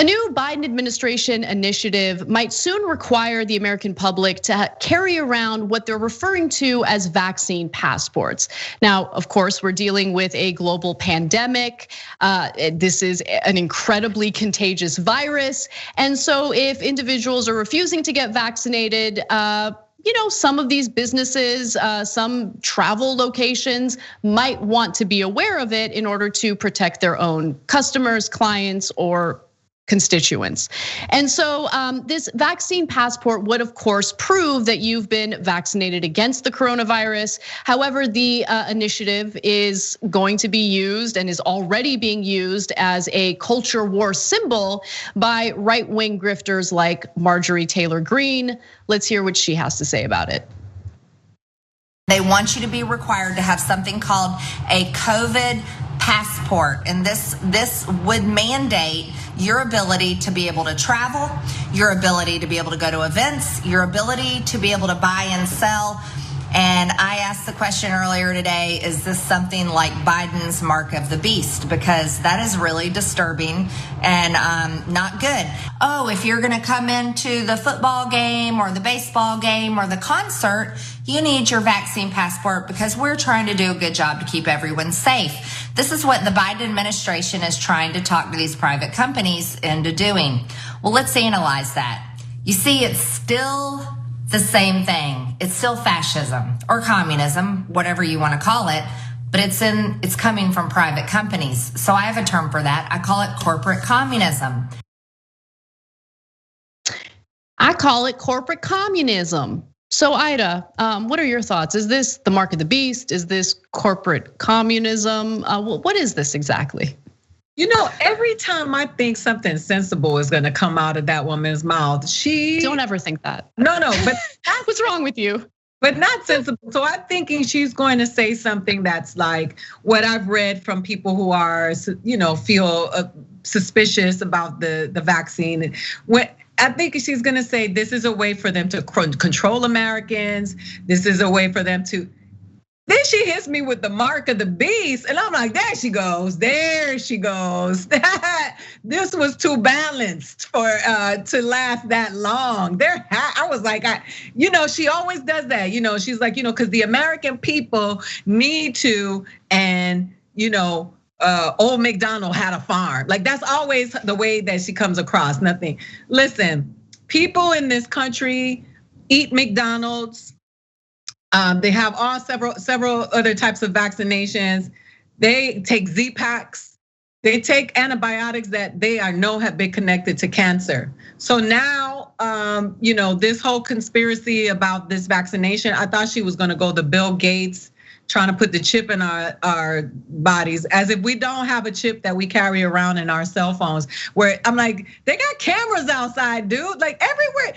A new Biden administration initiative might soon require the American public to carry around what they're referring to as vaccine passports. Now, of course, we're dealing with a global pandemic. This is an incredibly contagious virus. And so if individuals are refusing to get vaccinated, some of these businesses, some travel locations might want to be aware of it in order to protect their own customers, clients, or constituents. And so this vaccine passport would of course prove that you've been vaccinated against the coronavirus. However, the initiative is going to be used and is already being used as a culture war symbol by right-wing grifters like Marjorie Taylor Greene. Let's hear what she has to say about it. They want you to be required to have something called a COVID passport, and this would mandate your ability to be able to travel, your ability to be able to go to events, your ability to be able to buy and sell. And I asked the question earlier today, is this something like Biden's mark of the beast? Because that is really disturbing and not good. Oh, if you're gonna come into the football game or the baseball game or the concert, you need your vaccine passport because we're trying to do a good job to keep everyone safe. This is what the Biden administration is trying to talk to these private companies into doing. Well, let's analyze that. You see, it's still the same thing. It's still fascism or communism, whatever you want to call it, but it's coming from private companies. So I have a term for that. I call it corporate communism. I call it corporate communism. So Aida, what are your thoughts? Is this the mark of the beast? Is this corporate communism? What is this exactly? Every time I think something sensible is gonna come out of that woman's mouth, don't ever think that. No, but what's wrong with you? But not sensible. So I'm thinking she's going to say something that's like what I've read from people who are, feel suspicious about the vaccine. I think she's gonna say this is a way for them to control Americans. This is a way for them to. Then she hits me with the mark of the beast, and I'm like, there she goes. This was too balanced for to last that long. I was like, she always does that. She's like, because the American people need to, and old McDonald had a farm. Like that's always the way that she comes across. Nothing. Listen, people in this country eat McDonald's. They have several other types of vaccinations. They take Z-Packs. They take antibiotics that they have been connected to cancer. So now, this whole conspiracy about this vaccination, I thought she was gonna go the Bill Gates trying to put the chip in our bodies, as if we don't have a chip that we carry around in our cell phones. Where I'm like, they got cameras outside, dude, like everywhere.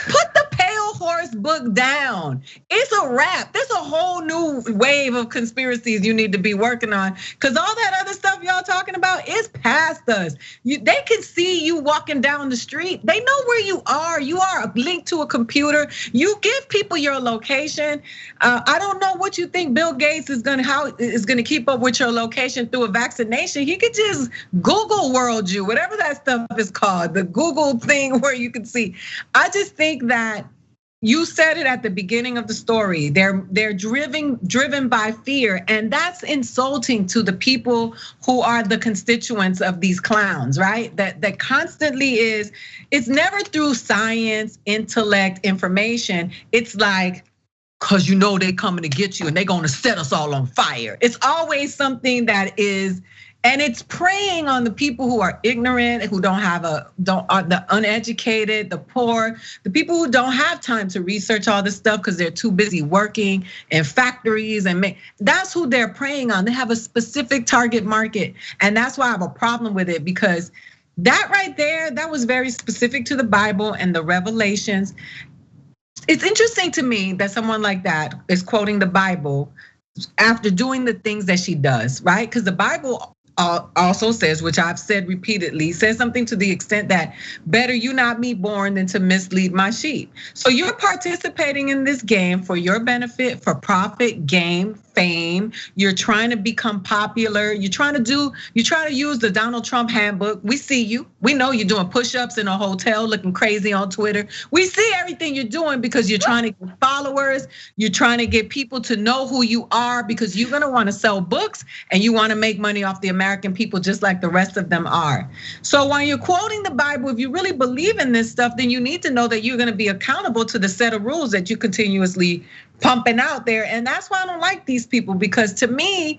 Put the pale horse book down. It's a wrap. There's a whole new wave of conspiracies you need to be working on, because all that other stuff y'all talking about is past us. They can see you walking down the street. They know where you are. You are linked to a computer. You give people your location. I don't know what you think Bill Gates is gonna keep up with your location through a vaccination. He could just Google world you, whatever that stuff is called, the Google thing where you can see. I just think that you said it at the beginning of the story. They're driven by fear, and that's insulting to the people who are the constituents of these clowns, right? That constantly is. It's never through science, intellect, information. It's like, cause they coming to get you and they gonna set us all on fire. It's always something that is, and it's preying on the people who are ignorant, who are the uneducated, the poor, the people who don't have time to research all this stuff because they're too busy working in factories that's who they're preying on. They have a specific target market, and that's why I have a problem with it, because that right there, that was very specific to the Bible and the Revelations. It's interesting to me that someone like that is quoting the Bible after doing the things that she does, right? Because the Bible also says, which I've said repeatedly, says something to the extent that better you not be born than to mislead my sheep. So you're participating in this game for your benefit, for profit, game, fame. You're trying to become popular. You're trying to use the Donald Trump handbook. We see you. We know you're doing push-ups in a hotel, looking crazy on Twitter. We see everything you're doing because you're trying to get followers. You're trying to get people to know who you are because you're gonna want to sell books and you want to make money off the American people just like the rest of them are. So when you're quoting the Bible, if you really believe in this stuff, then you need to know that you're gonna be accountable to the set of rules that you continuously pumping out there. And that's why I don't like these people, because to me,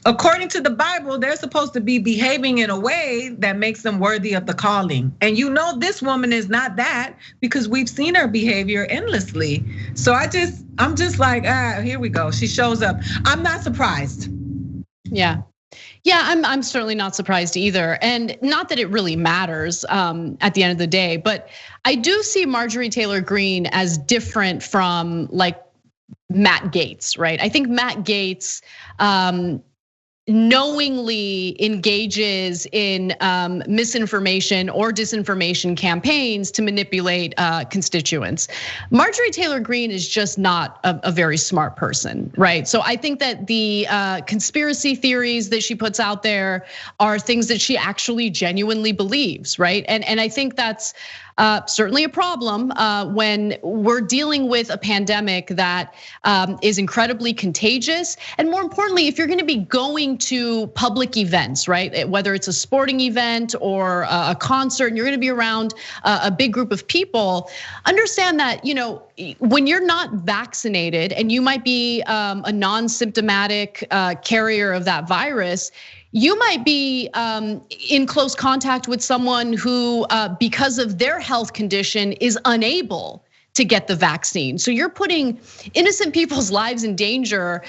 according to the Bible, they're supposed to be behaving in a way that makes them worthy of the calling. And you know this woman is not that, because we've seen her behavior endlessly. So I'm just like, here we go. She shows up. I'm not surprised. Yeah, I'm certainly not surprised either. And not that it really matters at the end of the day, but I do see Marjorie Taylor Greene as different from like Matt Gaetz, right? I think Matt Gaetz knowingly engages in misinformation or disinformation campaigns to manipulate constituents. Marjorie Taylor Greene is just not a very smart person, right? So I think that the conspiracy theories that she puts out there are things that she actually genuinely believes, right? And I think that's certainly a problem when we're dealing with a pandemic that is incredibly contagious. And more importantly, if you're gonna be going to public events, right? Whether it's a sporting event or a concert, and you're gonna be around a big group of people, understand that, when you're not vaccinated and you might be a non-symptomatic carrier of that virus, you might be in close contact with someone who, because of their health condition, is unable to get the vaccine. So you're putting innocent people's lives in danger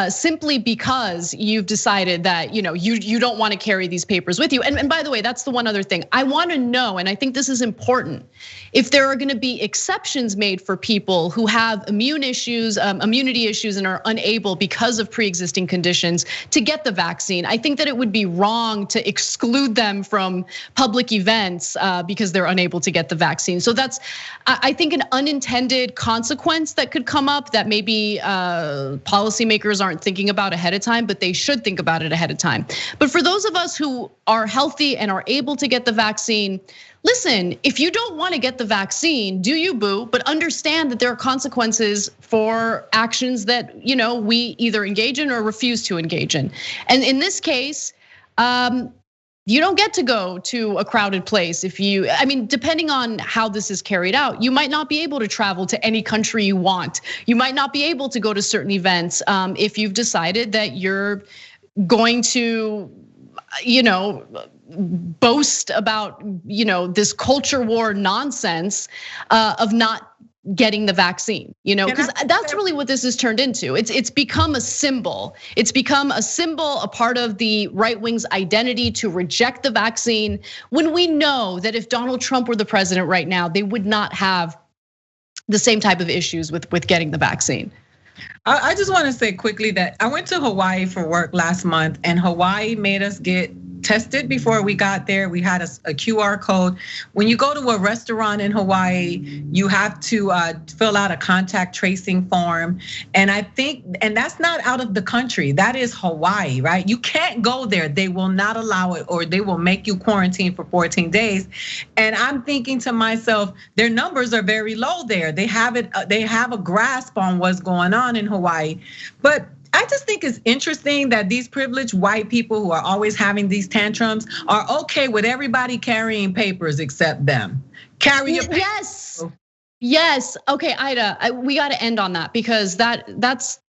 simply because you've decided that you don't want to carry these papers with you. And by the way, that's the one other thing I want to know, and I think this is important. If there are going to be exceptions made for people who have immunity issues, and are unable because of pre-existing conditions to get the vaccine, I think that it would be wrong to exclude them from public events because they're unable to get the vaccine. So that's, I think, an unintended consequence that could come up that maybe policymakers aren't thinking about ahead of time, but they should think about it ahead of time. But for those of us who are healthy and are able to get the vaccine, listen, if you don't want to get the vaccine, do you, boo? But understand that there are consequences for actions that we either engage in or refuse to engage in. And in this case, you don't get to go to a crowded place depending on how this is carried out, you might not be able to travel to any country you want. You might not be able to go to certain events if you've decided that you're going to, boast about, this culture war nonsense of not getting the vaccine, because that's really what this has turned into. It's become a symbol. It's become a symbol, a part of the right wing's identity to reject the vaccine, when we know that if Donald Trump were the president right now, they would not have the same type of issues with getting the vaccine. I just want to say quickly that I went to Hawaii for work last month, and Hawaii made us get tested before we got there. We had a QR code. When you go to a restaurant in Hawaii, you have to fill out a contact tracing form. And I think, and that's not out of the country, that is Hawaii, right? You can't go there. They will not allow it, or they will make you quarantine for 14 days. And I'm thinking to myself, their numbers are very low there. They have a grasp on what's going on in Hawaii. But I just think it's interesting that these privileged white people who are always having these tantrums are okay with everybody carrying papers except them. Carry your papers. Yes. Okay, Aida, we got to end on that, because that's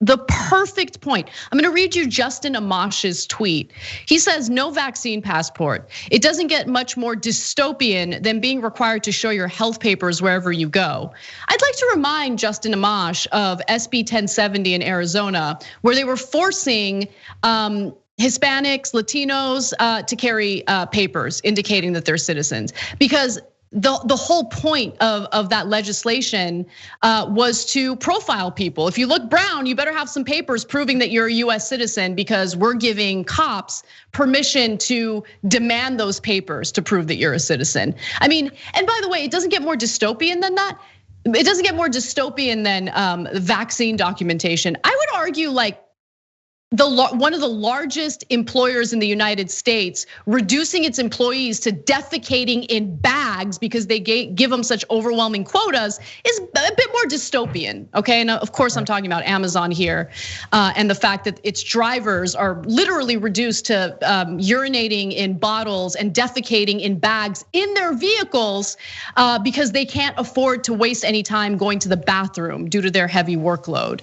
the perfect point. I'm gonna read you Justin Amash's tweet. He says, no vaccine passport. It doesn't get much more dystopian than being required to show your health papers wherever you go. I'd like to remind Justin Amash of SB 1070 in Arizona, where they were forcing Hispanics, Latinos to carry papers indicating that they're citizens, because the whole point of that legislation was to profile people. If you look brown, you better have some papers proving that you're a US citizen, because we're giving cops permission to demand those papers to prove that you're a citizen. I mean, and by the way, it doesn't get more dystopian than that. It doesn't get more dystopian than vaccine documentation. I would argue like one of the largest employers in the United States reducing its employees to defecating in bags because they give them such overwhelming quotas is a bit more dystopian, okay? And of course I'm talking about Amazon here, and the fact that its drivers are literally reduced to urinating in bottles and defecating in bags in their vehicles because they can't afford to waste any time going to the bathroom due to their heavy workload.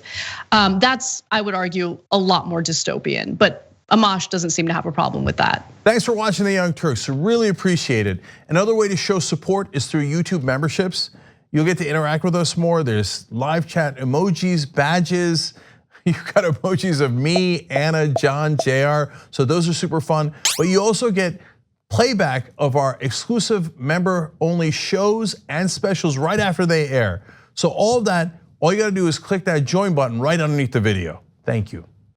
That's, I would argue, a lot more dystopian, but Amash doesn't seem to have a problem with that. Thanks for watching the Young Turks, really appreciate it. Another way to show support is through YouTube memberships. You'll get to interact with us more. There's live chat emojis, badges. You've got emojis of me, Anna, John, JR. So those are super fun. But you also get playback of our exclusive member-only shows and specials right after they air. So all of that, all you gotta do is click that join button right underneath the video. Thank you.